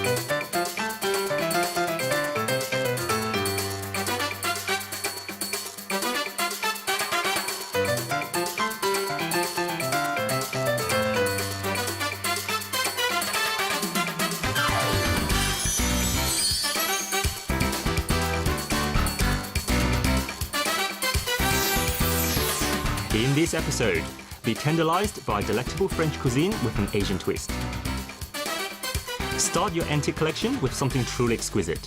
In this episode, be tantalized by delectable French cuisine with an Asian twist. Start your antique collection with something truly exquisite.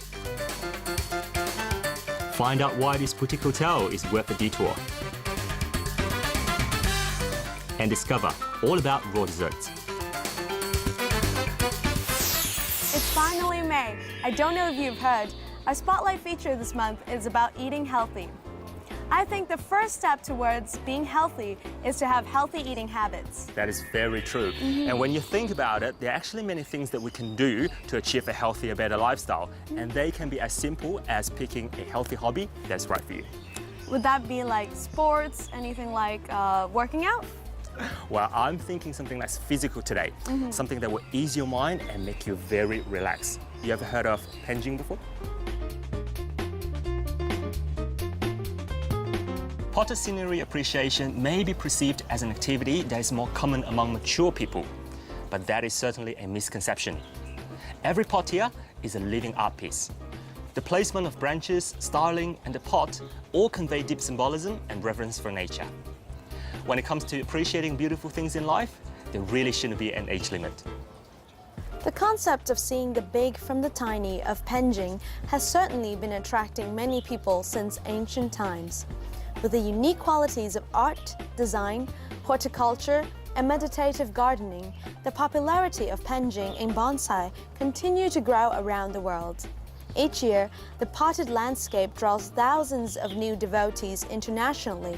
Find out why this boutique hotel is worth a detour. And discover all about raw desserts. It's finally May. I don't know if you've heard, our spotlight feature this month is about eating healthy. I think the first step towards being healthy is to have healthy eating habits. That is very true. And when you think about it, there are actually many things that we can do to achieve a healthier, better lifestyle. And they can be as simple as picking a healthy hobby that's right for you. Would that be like sports, anything like working out? Well, I'm thinking something that's physical today. Something that will ease your mind and make you very relaxed. You ever heard of penjing before? Potter scenery appreciation may be perceived as an activity that is more common among mature people, but that is certainly a misconception. Every pot here is a living art piece. The placement of branches, styling, and the pot all convey deep symbolism and reverence for nature. When it comes to appreciating beautiful things in life, there really shouldn't be an age limit. The concept of seeing the big from the tiny of penjing has certainly been attracting many people since ancient times. With the unique qualities of art, design, horticulture, and meditative gardening, the popularity of penjing in bonsai continue to grow around the world. Each year, the potted landscape draws thousands of new devotees internationally.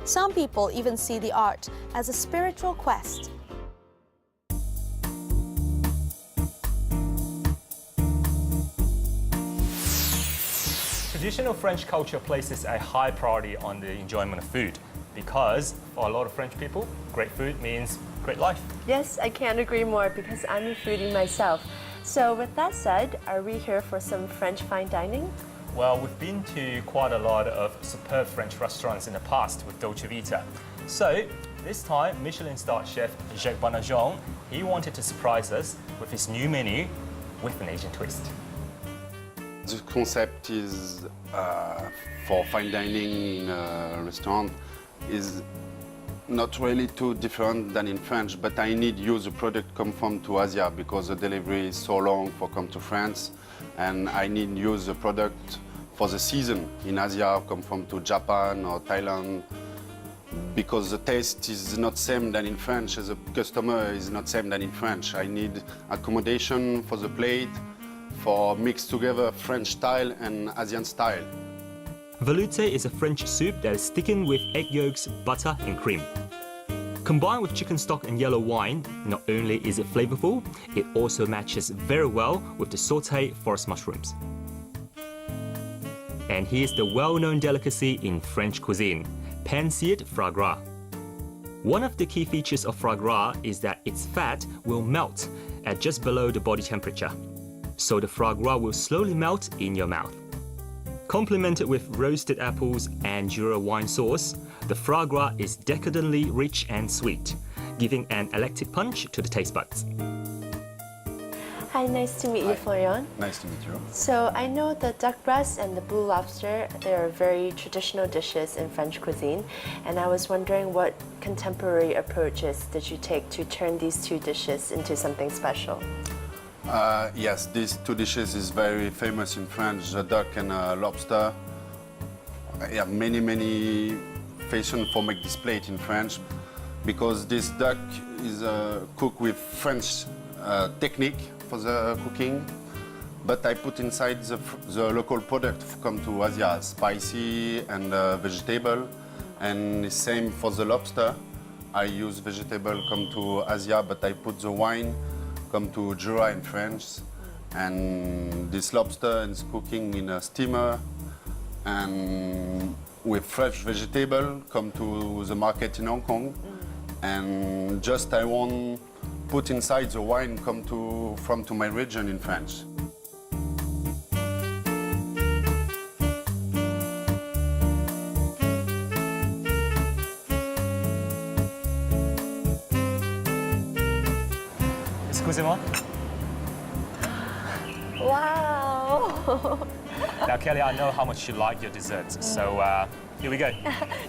Some people even see the art as a spiritual quest. Traditional French culture places a high priority on the enjoyment of food because for a lot of French people, great food means great life. Yes, I can't agree more because I'm a foodie myself. So with that said, are we here for some French fine dining? Well, we've been to quite a lot of superb French restaurants in the past with Dolce Vita. So this time, Michelin-starred chef Jacques Bonajon, he wanted to surprise us with his new menu with an Asian twist. The concept is for fine dining in a restaurant is not really too different than in French, but I need use the product come from to Asia because the delivery is so long for come to France, and I need use the product for the season in Asia, come from to Japan or Thailand, because the taste is not same than in French, as a customer is not same than in French. I need accommodation for the plate, for mix together French style and Asian style. Veloute is a French soup that is thickened with egg yolks, butter and cream. Combined with chicken stock and yellow wine, not only is it flavorful, it also matches very well with the sauté forest mushrooms. And here's the well-known delicacy in French cuisine, pan-seared foie gras. One of the key features of foie gras is that its fat will melt at just below the body temperature. So the foie gras will slowly melt in your mouth. Complemented with roasted apples and Jura wine sauce, the foie gras is decadently rich and sweet, giving an electric punch to the taste buds. Hi, nice to meet you, Florian. Nice to meet you. So I know the duck breast and the blue lobster, they are very traditional dishes in French cuisine, and I was wondering what contemporary approaches did you take to turn these two dishes into something special? Yes, these two dishes is very famous in France, the duck and lobster. Yeah, many fashion for make this plate in French, because this duck is cooked with French technique for the cooking, but I put inside the local product come to Asia, spicy and vegetable, and the same for the lobster. I use vegetable come to Asia, but I put the wine come to Jura in France, and this lobster is cooking in a steamer and with fresh vegetable come to the market in Hong Kong, and just I want put inside the wine from my region in France. Excusez-moi. Wow! Now, Kelly, I know how much you like your desserts, so here we go.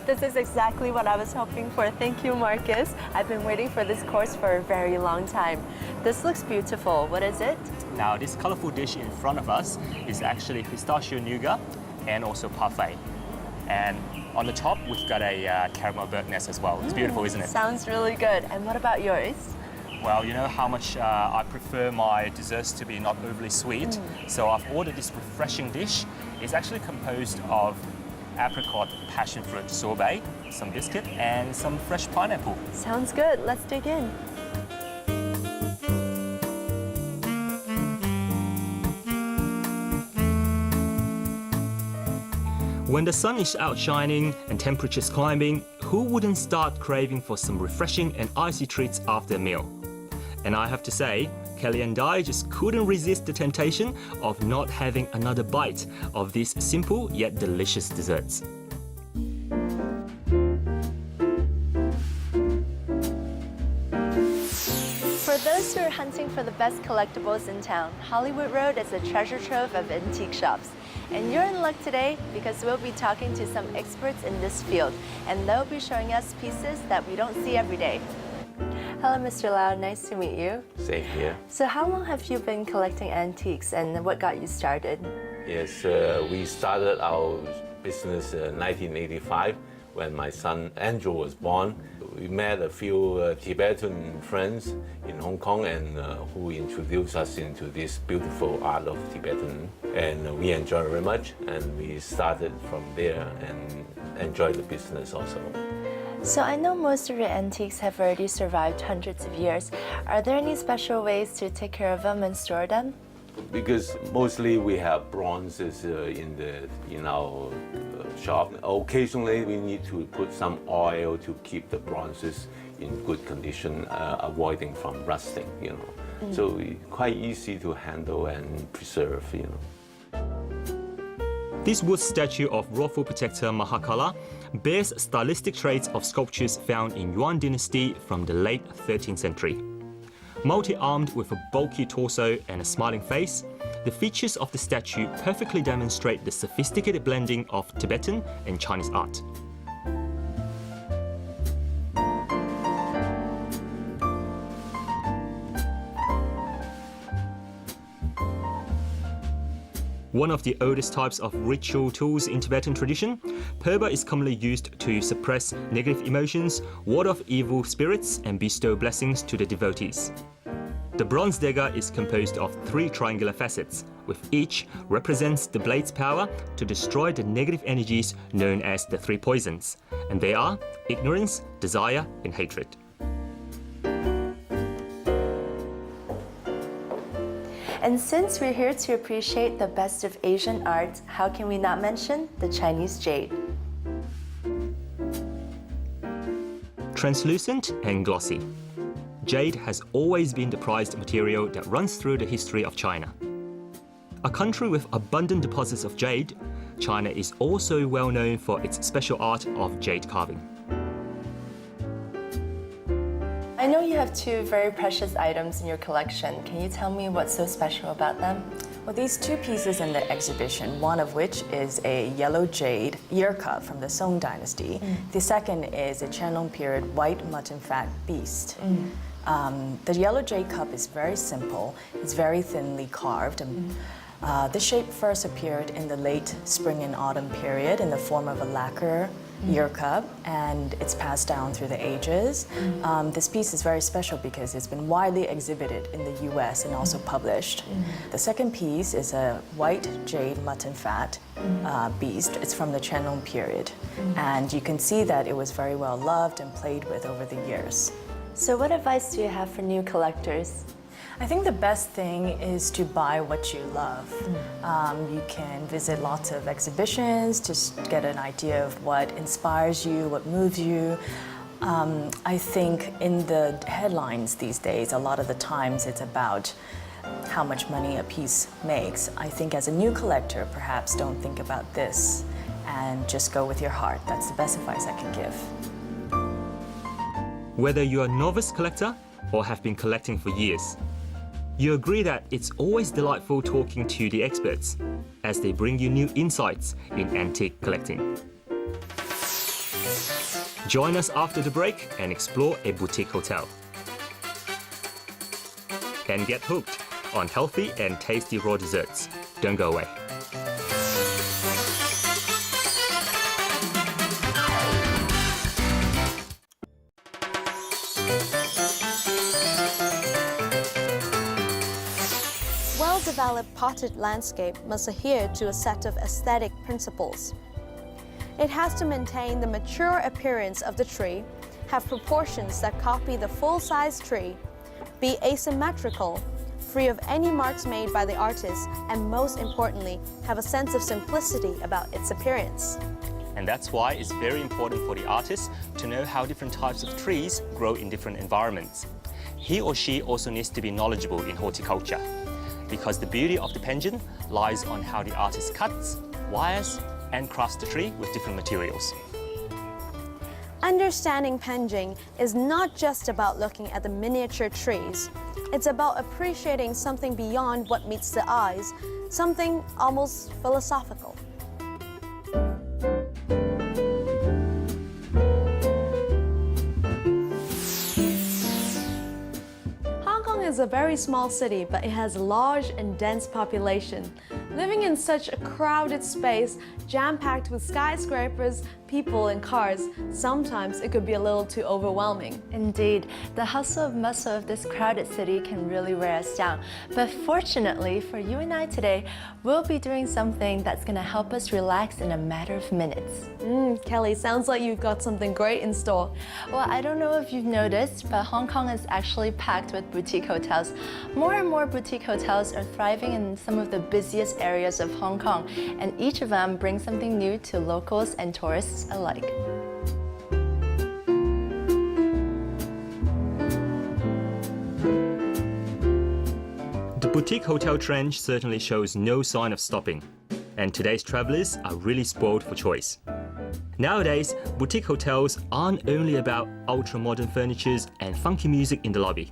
This is exactly what I was hoping for. Thank you, Marcus. I've been waiting for this course for a very long time. This looks beautiful. What is it? Now, this colorful dish in front of us is actually pistachio nougat and also parfait. And on the top, we've got a caramel burnt nest as well. It's beautiful, isn't it? Sounds really good. And what about yours? Well, you know how much I prefer my desserts to be not overly sweet. So I've ordered this refreshing dish. It's actually composed of apricot passion fruit sorbet, some biscuit, and some fresh pineapple. Sounds good. Let's dig in. When the sun is outshining and temperatures climbing, who wouldn't start craving for some refreshing and icy treats after a meal? And I have to say, Kelly and I just couldn't resist the temptation of not having another bite of these simple yet delicious desserts. For those who are hunting for the best collectibles in town, Hollywood Road is a treasure trove of antique shops. And you're in luck today because we'll be talking to some experts in this field, and they'll be showing us pieces that we don't see every day. Hello, Mr. Lau. Nice to meet you. Same here. So how long have you been collecting antiques, and what got you started? Yes, we started our business in 1985 when my son Andrew was born. We met a few Tibetan friends in Hong Kong and who introduced us into this beautiful art of Tibetan. And we enjoyed it very much, and we started from there and enjoyed the business also. So I know most of your antiques have already survived hundreds of years. Are there any special ways to take care of them and store them? Because mostly we have bronzes in our shop. Occasionally we need to put some oil to keep the bronzes in good condition, avoiding from rusting, you know. So quite easy to handle and preserve, you know. This wood statue of Royal Protector Mahakala bears stylistic traits of sculptures found in Yuan dynasty from the late 13th century. Multi-armed with a bulky torso and a smiling face, the features of the statue perfectly demonstrate the sophisticated blending of Tibetan and Chinese art. One of the oldest types of ritual tools in Tibetan tradition, purba is commonly used to suppress negative emotions, ward off evil spirits, and bestow blessings to the devotees. The bronze dagger is composed of 3 triangular facets, with each represents the blade's power to destroy the negative energies known as the 3 poisons, and they are ignorance, desire, and hatred. And since we're here to appreciate the best of Asian art, how can we not mention the Chinese jade? Translucent and glossy, jade has always been the prized material that runs through the history of China. A country with abundant deposits of jade, China is also well known for its special art of jade carving. I know you have 2 very precious items in your collection. Can you tell me what's so special about them? Well, these 2 pieces in the exhibition, one of which is a yellow jade ear cup from the Song dynasty. The second is a Qianlong period white mutton fat beast. The yellow jade cup is very simple. It's very thinly carved. The shape first appeared in the late spring and autumn period in the form of a lacquer ear cup, and it's passed down through the ages. This piece is very special because it's been widely exhibited in the US and also published. The second piece is a white jade mutton fat beast. It's from the Qianlong period, and you can see that it was very well loved and played with over the years. So what advice do you have for new collectors? I think the best thing is to buy what you love. You can visit lots of exhibitions to get an idea of what inspires you, what moves you. I think in the headlines these days, a lot of the times it's about how much money a piece makes. I think as a new collector, perhaps don't think about this and just go with your heart. That's the best advice I can give. Whether you're a novice collector or have been collecting for years, you agree that it's always delightful talking to the experts as they bring you new insights in antique collecting. Join us after the break and explore a boutique hotel. And get hooked on healthy and tasty raw desserts. Don't go away. Well-developed potted landscape must adhere to a set of aesthetic principles. It has to maintain the mature appearance of the tree, have proportions that copy the full-size tree, be asymmetrical, free of any marks made by the artist, and most importantly, have a sense of simplicity about its appearance. And that's why it's very important for the artist to know how different types of trees grow in different environments. He or she also needs to be knowledgeable in horticulture, because the beauty of the pension lies on how the artist cuts, wires, and crafts the tree with different materials. Understanding penjing is not just about looking at the miniature trees. It's about appreciating something beyond what meets the eyes, something almost philosophical. Hong Kong is a very small city, but it has a large and dense population. Living in such a crowded space, jam-packed with skyscrapers, people and cars, sometimes it could be a little too overwhelming. Indeed, the hustle and bustle of this crowded city can really wear us down. But fortunately for you and I today, we'll be doing something that's going to help us relax in a matter of minutes. Kelly, sounds like you've got something great in store. Well, I don't know if you've noticed, but Hong Kong is actually packed with boutique hotels. More and more boutique hotels are thriving in some of the busiest areas of Hong Kong, and each of them brings something new to locals and tourists alike. The boutique hotel trend certainly shows no sign of stopping, and today's travelers are really spoiled for choice. Nowadays, boutique hotels aren't only about ultra-modern furnitures and funky music in the lobby.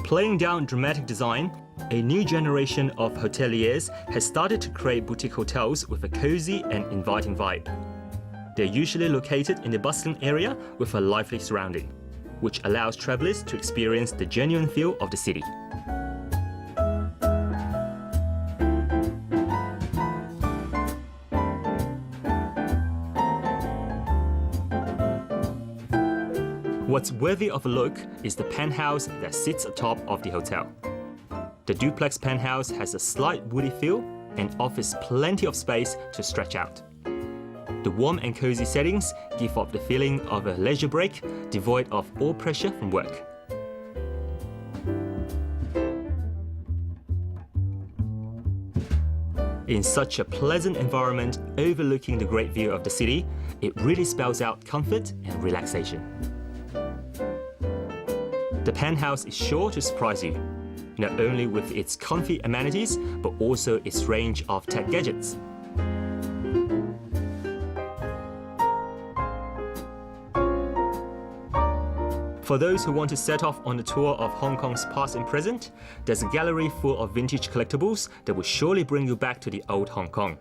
Playing down dramatic design, a new generation of hoteliers has started to create boutique hotels with a cozy and inviting vibe. They're usually located in the bustling area with a lively surrounding, which allows travelers to experience the genuine feel of the city. What's worthy of a look is the penthouse that sits atop of the hotel. The duplex penthouse has a slight woody feel and offers plenty of space to stretch out. The warm and cozy settings give off the feeling of a leisure break devoid of all pressure from work. In such a pleasant environment overlooking the great view of the city, it really spells out comfort and relaxation. The penthouse is sure to surprise you, not only with its comfy amenities, but also its range of tech gadgets. For those who want to set off on a tour of Hong Kong's past and present, there's a gallery full of vintage collectibles that will surely bring you back to the old Hong Kong.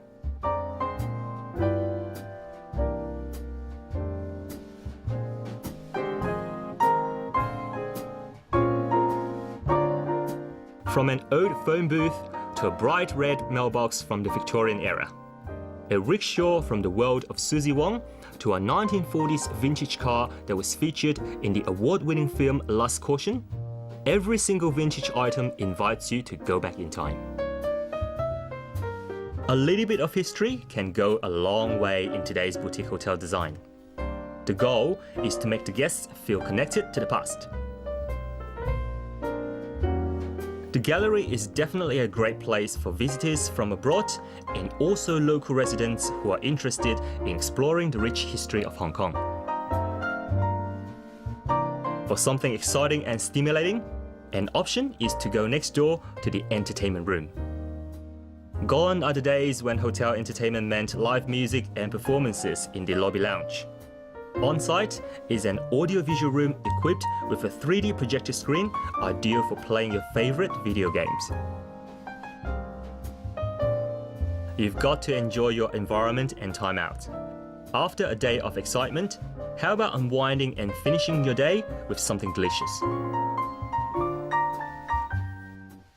From an old phone booth to a bright red mailbox from the Victorian era, a rickshaw from the world of Susie Wong to a 1940s vintage car that was featured in the award-winning film Lust Caution, every single vintage item invites you to go back in time. A little bit of history can go a long way in today's boutique hotel design. The goal is to make the guests feel connected to the past. The gallery is definitely a great place for visitors from abroad and also local residents who are interested in exploring the rich history of Hong Kong. For something exciting and stimulating, an option is to go next door to the entertainment room. Gone are the days when hotel entertainment meant live music and performances in the lobby lounge. On-site is an audiovisual room equipped with a 3D projector screen, ideal for playing your favorite video games. You've got to enjoy your environment and time out. After a day of excitement, how about unwinding and finishing your day with something delicious?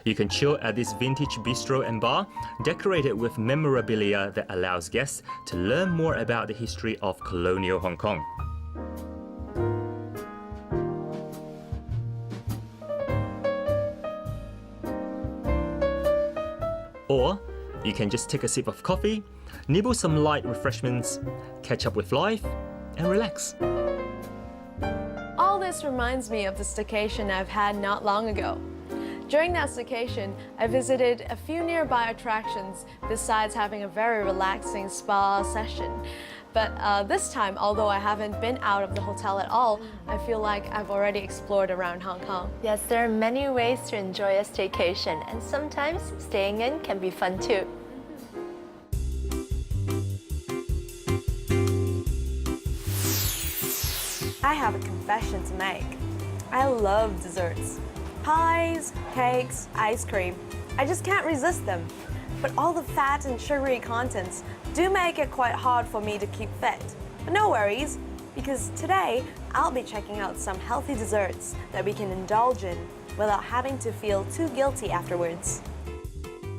You can chill at this vintage bistro and bar, decorated with memorabilia that allows guests to learn more about the history of colonial Hong Kong. Or you can just take a sip of coffee, nibble some light refreshments, catch up with life, and relax. All this reminds me of the staycation I've had not long ago. During that staycation, I visited a few nearby attractions besides having a very relaxing spa session. But this time, although I haven't been out of the hotel at all, I feel like I've already explored around Hong Kong. Yes, there are many ways to enjoy a staycation, and sometimes staying in can be fun too. I have a confession to make. I love desserts. Pies, cakes, ice cream. I just can't resist them. But all the fat and sugary contents do make it quite hard for me to keep fit. But no worries, because today I'll be checking out some healthy desserts that we can indulge in without having to feel too guilty afterwards.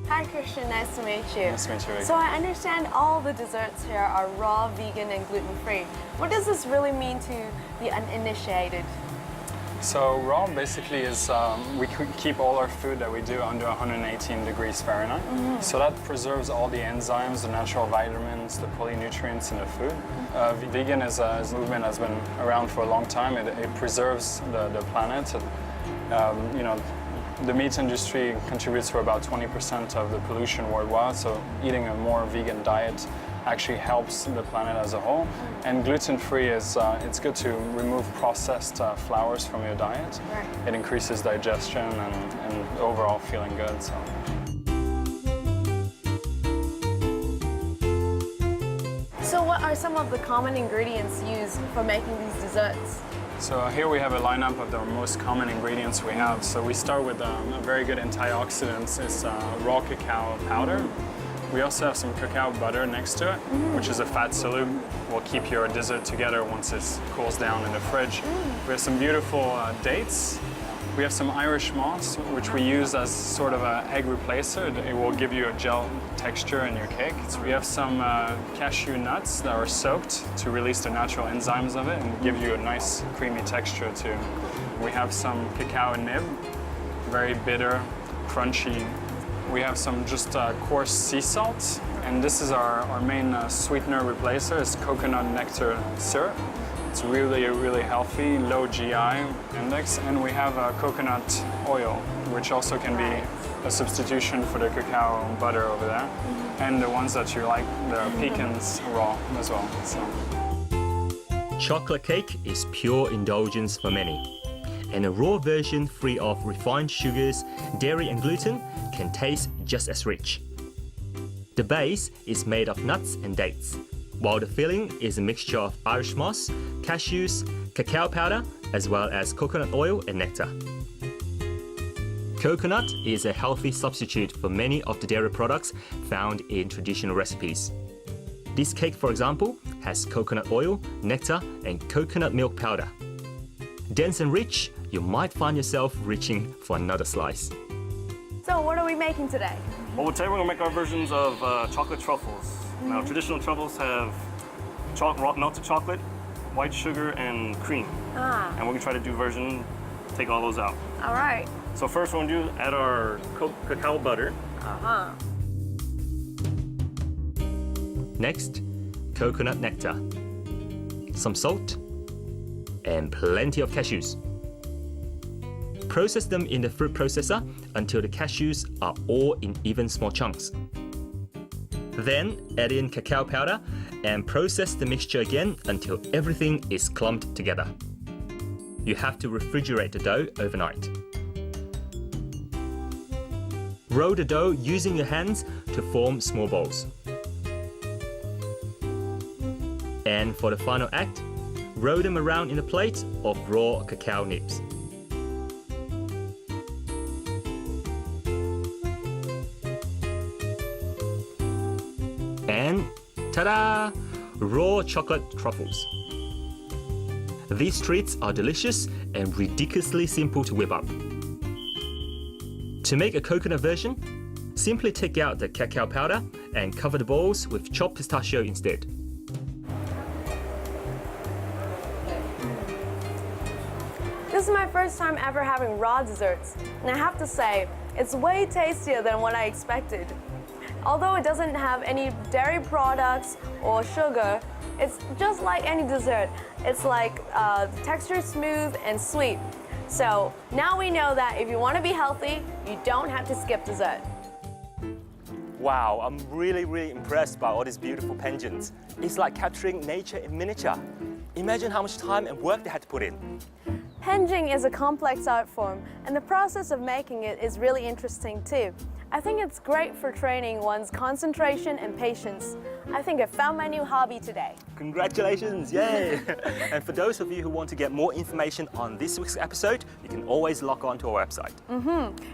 Hi Christian, nice to meet you. Nice to meet you. So I understand all the desserts here are raw, vegan and gluten-free. What does this really mean to the uninitiated? So raw basically is we keep all our food that we do under 118 degrees Fahrenheit. So that preserves all the enzymes, the natural vitamins, the polynutrients in the food. Vegan is a movement that's been around for a long time. It preserves the planet. You know, the meat industry contributes for about 20% of the pollution worldwide. So eating a more vegan diet actually helps the planet as a whole. And gluten-free is, it's good to remove processed flours from your diet. Right. It increases digestion and overall feeling good. So what are some of the common ingredients used for making these desserts? So here we have a lineup of the most common ingredients we have. So we start with a very good antioxidant. It's raw cacao powder. We also have some cacao butter next to it, which is a fat solute. Will keep your dessert together once it cools down in the fridge. We have some beautiful dates. We have some Irish moss, which we use as sort of an egg replacer. It will give you a gel texture in your cake. So we have some cashew nuts that are soaked to release the natural enzymes of it and give you a nice creamy texture too. We have some cacao nib, very bitter, crunchy. We have some just coarse sea salt, and this is our main sweetener replacer. It's coconut nectar syrup. It's really healthy, low GI index, and we have coconut oil, which also can be a substitution for the cacao butter over there, and the ones that you like, the pecans raw as well. So. Chocolate cake is pure indulgence for many, and a raw version free of refined sugars, dairy and gluten can taste just as rich. The base is made of nuts and dates, while the filling is a mixture of Irish moss, cashews, cacao powder, as well as coconut oil and nectar. Coconut is a healthy substitute for many of the dairy products found in traditional recipes. This cake, for example, has coconut oil, nectar, and coconut milk powder. Dense and rich, you might find yourself reaching for another slice. So what are we making today? Well, today we're going to make our versions of chocolate truffles. Now, traditional truffles have melted chocolate, white sugar, and cream. And we're going to try to do version, take all those out. All right. So first we're going to add our cacao butter. Next, coconut nectar, some salt, and plenty of cashews. Process them in the fruit processor until the cashews are all in even small chunks. Then add in cacao powder and process the mixture again until everything is clumped together. You have to refrigerate the dough overnight. Roll the dough using your hands to form small balls. And for the final act, roll them around in a plate of raw cacao nibs. And ta-da! Raw chocolate truffles. These treats are delicious and ridiculously simple to whip up. To make a coconut version, simply take out the cacao powder and cover the balls with chopped pistachio instead. This is my first time ever having raw desserts, and I have to say, it's way tastier than what I expected. Although it doesn't have any dairy products or sugar, it's just like any dessert. It's like the texture is smooth and sweet. So now we know that if you want to be healthy, you don't have to skip dessert. Wow, I'm really impressed by all these beautiful pensions. It's like capturing nature in miniature. Imagine how much time and work they had to put in. Penjing is a complex art form, and the process of making it is really interesting too. I think it's great for training one's concentration and patience. I think I found my new hobby today. Congratulations, yay! And for those of you who want to get more information on this week's episode, you can always log on to our website.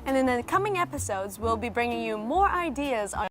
And in the coming episodes, we'll be bringing you more ideas on